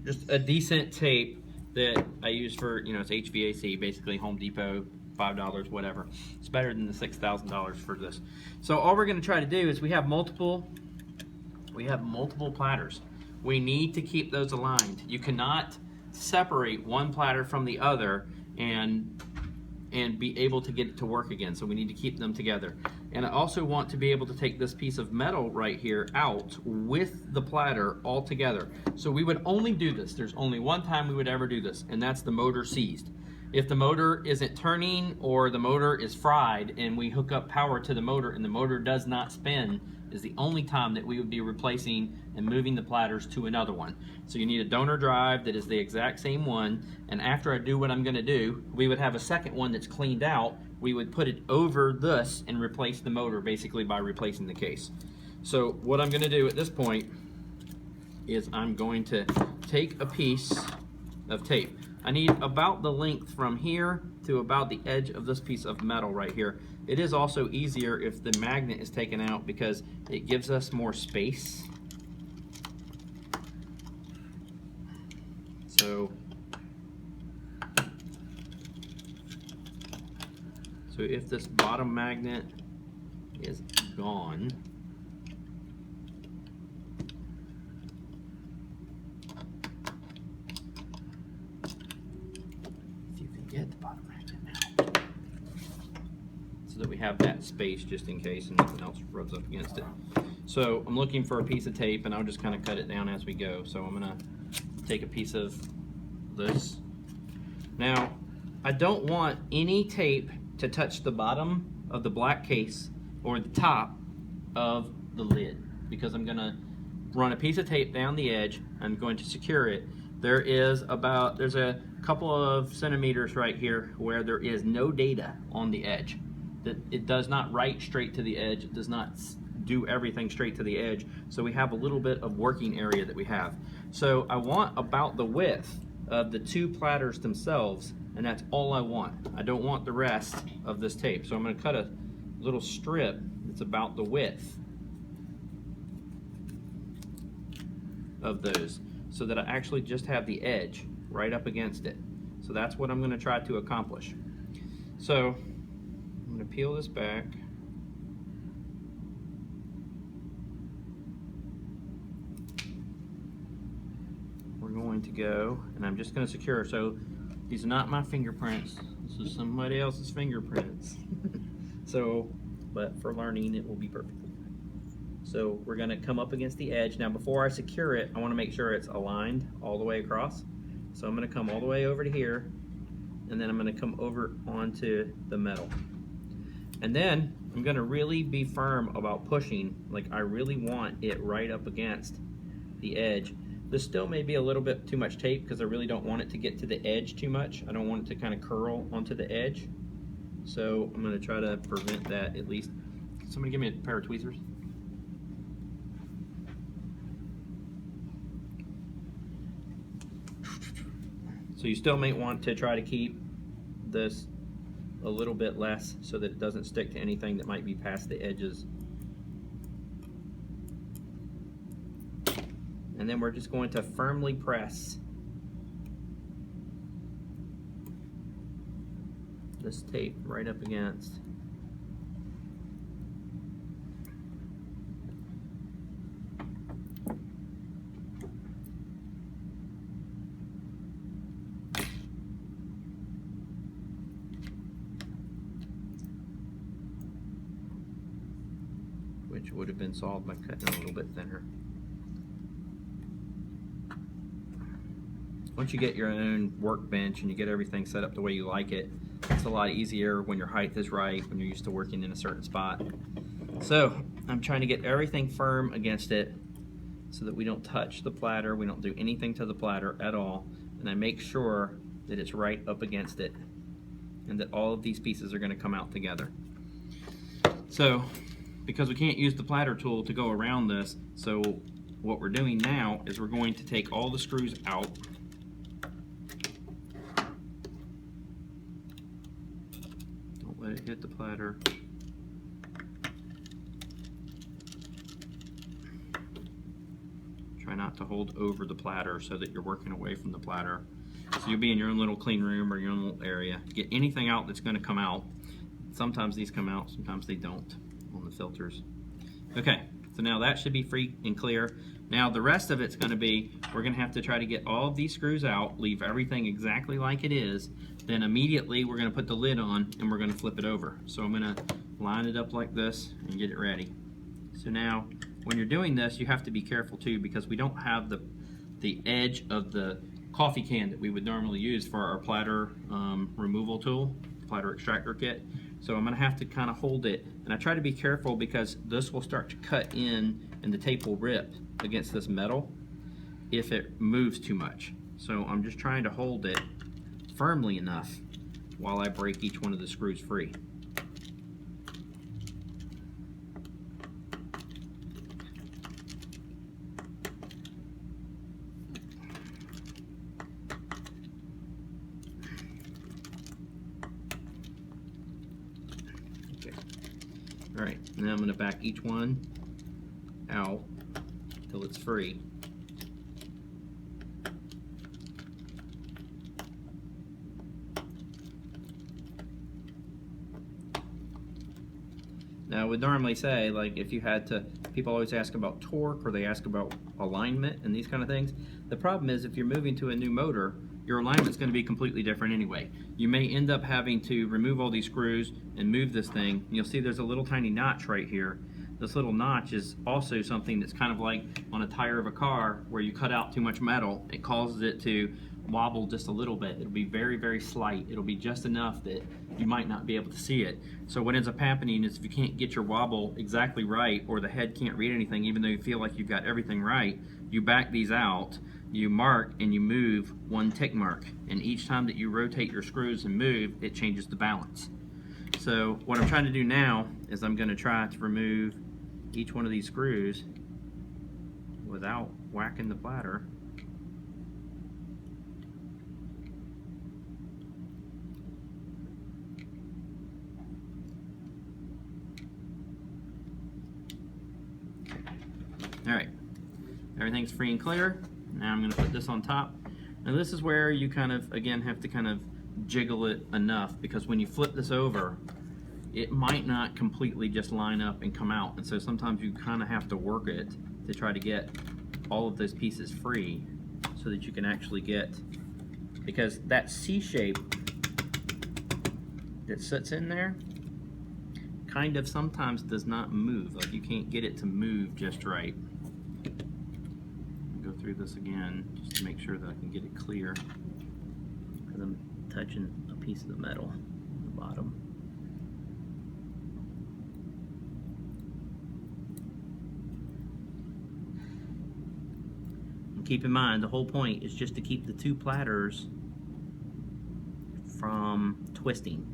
just a decent tape that I use for, you know, it's HVAC, basically Home Depot, $5, whatever. It's better than the $6,000 for this. So all we're going to try to do is we have multiple platters. We need to keep those aligned. You cannot separate one platter from the other and be able to get it to work again. So we need to keep them together. And I also want to be able to take this piece of metal right here out with the platter all together. So we would only do this. There's only one time we would ever do this, and that's the motor seized. If the motor isn't turning or the motor is fried and we hook up power to the motor and the motor does not spin, is the only time that we would be replacing and moving the platters to another one. So you need a donor drive that is the exact same one, and after I do what I'm going to do, we would have a second one that's cleaned out. We would put it over this and replace the motor basically by replacing the case. So what I'm going to do at this point is I'm going to take a piece of tape. I need about the length from here to about the edge of this piece of metal right here. It is also easier if the magnet is taken out because it gives us more space. So if this bottom magnet is gone, if you can get the bottom magnet out, so that we have that space just in case and nothing else rubs up against it. So I'm looking for a piece of tape, and I'll just kind of cut it down as we go. So I'm gonna take a piece of this. Now, I don't want any tape to touch the bottom of the black case or the top of the lid, because I'm gonna run a piece of tape down the edge. I'm going to secure it. There's a couple of centimeters right here where there is no data on the edge. That it does not write straight to the edge. It does not do everything straight to the edge. So we have a little bit of working area that we have. So I want about the width of the two platters themselves, and that's all I want. I don't want the rest of this tape. So I'm going to cut a little strip that's about the width of those, so that I actually just have the edge right up against it. So that's what I'm going to try to accomplish. So I'm going to peel this back. We're going to go, and I'm just going to secure. So these are not my fingerprints. This is somebody else's fingerprints. So, but for learning, it will be perfectly fine. So we're going to come up against the edge. Now, before I secure it, I want to make sure it's aligned all the way across. So I'm going to come all the way over to here, and then I'm going to come over onto the metal. And then I'm going to really be firm about pushing. Like, I really want it right up against the edge. This still may be a little bit too much tape because I really don't want it to get to the edge too much. I don't want it to kind of curl onto the edge. So I'm going to try to prevent that at least. Can somebody give me a pair of tweezers? So you still may want to try to keep this a little bit less so that it doesn't stick to anything that might be past the edges. And then we're just going to firmly press this tape right up against. Which would have been solved by cutting a little bit thinner. Once you get your own workbench and you get everything set up the way you like it, it's a lot easier when your height is right, when you're used to working in a certain spot. So I'm trying to get everything firm against it so that we don't touch the platter, we don't do anything to the platter at all, and I make sure that it's right up against it and that all of these pieces are going to come out together. So because we can't use the platter tool to go around this, so what we're doing now is we're going to take all the screws out. Don't let it hit the platter. Try not to hold over the platter so that you're working away from the platter. So you'll be in your own little clean room or your own little area. Get anything out that's going to come out. Sometimes these come out, sometimes they don't on the filters. Okay, so now that should be free and clear. Now the rest of it's going to be, we're going to have to try to get all of these screws out, leave everything exactly like it is, then immediately we're going to put the lid on and we're going to flip it over. So I'm going to line it up like this and get it ready. So now when you're doing this, you have to be careful too, because we don't have the edge of the coffee can that we would normally use for our platter removal tool, platter extractor kit. So I'm going to have to kind of hold it, and I try to be careful because this will start to cut in and the tape will rip against this metal if it moves too much. So I'm just trying to hold it firmly enough while I break each one of the screws free. All right, now I'm going to back each one out till it's free. Now I would normally say, like, if you had to, people always ask about torque or they ask about alignment and these kind of things. The problem is if you're moving to a new motor, your alignment's going to be completely different anyway. You may end up having to remove all these screws and move this thing. You'll see there's a little tiny notch right here. This little notch is also something that's kind of like on a tire of a car where you cut out too much metal. It causes it to wobble just a little bit. It'll be very, very slight. It'll be just enough that you might not be able to see it. So what ends up happening is if you can't get your wobble exactly right, or the head can't read anything even though you feel like you've got everything right, you back these out, you mark and you move one tick mark, and each time that you rotate your screws and move, it changes the balance. So what I'm trying to do now is I'm going to try to remove each one of these screws without whacking the platter. All right, everything's free and clear. Now I'm going to put this on top. Now this is where you kind of, again, have to kind of jiggle it enough, because when you flip this over, it might not completely just line up and come out. And so sometimes you kind of have to work it to try to get all of those pieces free so that you can actually get, because that C shape that sits in there kind of sometimes does not move. Like you can't get it to move just right. I'll go through this again just to make sure that I can get it clear, because I'm touching a piece of the metal on the bottom. And keep in mind, the whole point is just to keep the two platters from twisting.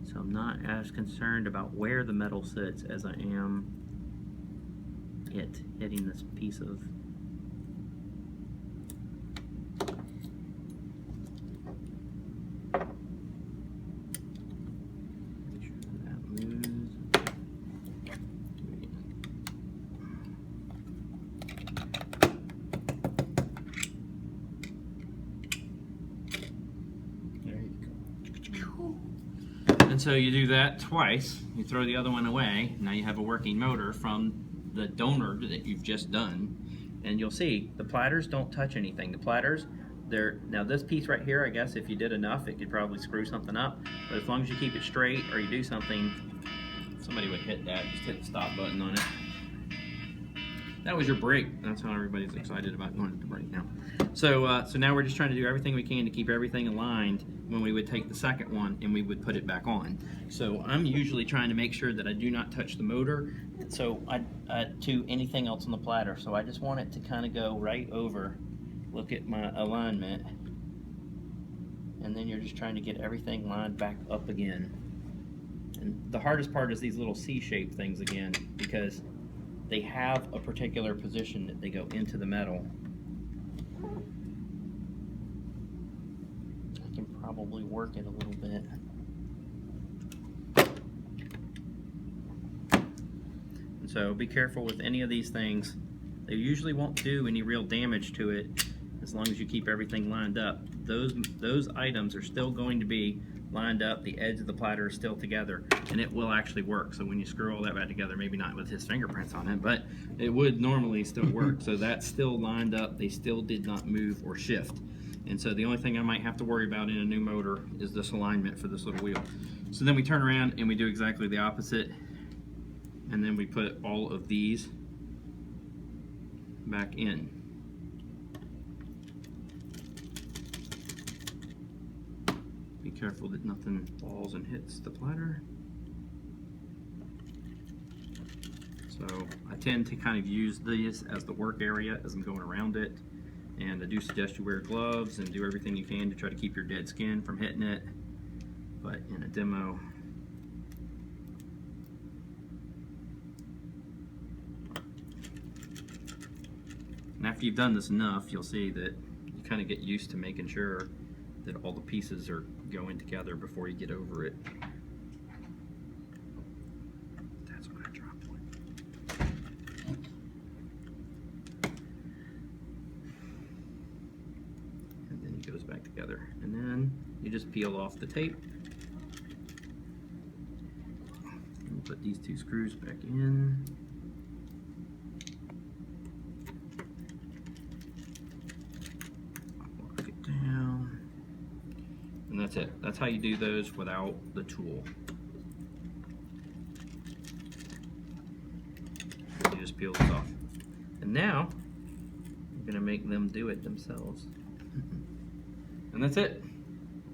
So I'm not as concerned about where the metal sits as I am it hitting this piece of And so you do that twice, you throw the other one away, now you have a working motor from the donor that you've just done, and you'll see the platters don't touch anything. The platters, now this piece right here, I guess if you did enough it could probably screw something up, but as long as you keep it straight or you do something, somebody would hit that, just hit the stop button on it. That was your brake. That's how everybody's excited about going to the brake now. So now we're just trying to do everything we can to keep everything aligned when we would take the second one and we would put it back on. So I'm usually trying to make sure that I do not touch the motor to anything else on the platter. So I just want it to kind of go right over, look at my alignment, and then you're just trying to get everything lined back up again. And the hardest part is these little C-shaped things again, because they have a particular position that they go into the metal. I can probably work it a little bit. So be careful with any of these things. They usually won't do any real damage to it as long as you keep everything lined up. Those items are still going to be lined up, the edge of the platter is still together, and it will actually work. So when you screw all that back together, maybe not with his fingerprints on it, but it would normally still work. So that's still lined up, they still did not move or shift. And so the only thing I might have to worry about in a new motor is this alignment for this little wheel. So then we turn around and we do exactly the opposite, and then we put all of these back in. Be careful that nothing falls and hits the platter. So I tend to kind of use this as the work area as I'm going around it, and I do suggest you wear gloves and do everything you can to try to keep your dead skin from hitting it, but in a demo, and after you've done this enough, you'll see that you kind of get used to making sure that all the pieces are going together before you get over it. That's what I dropped one. And then it goes back together. And then you just peel off the tape. And put these two screws back in. Lock it down. And that's it. That's how you do those without the tool. You just peel this off. And now, I'm gonna make them do it themselves. And that's it.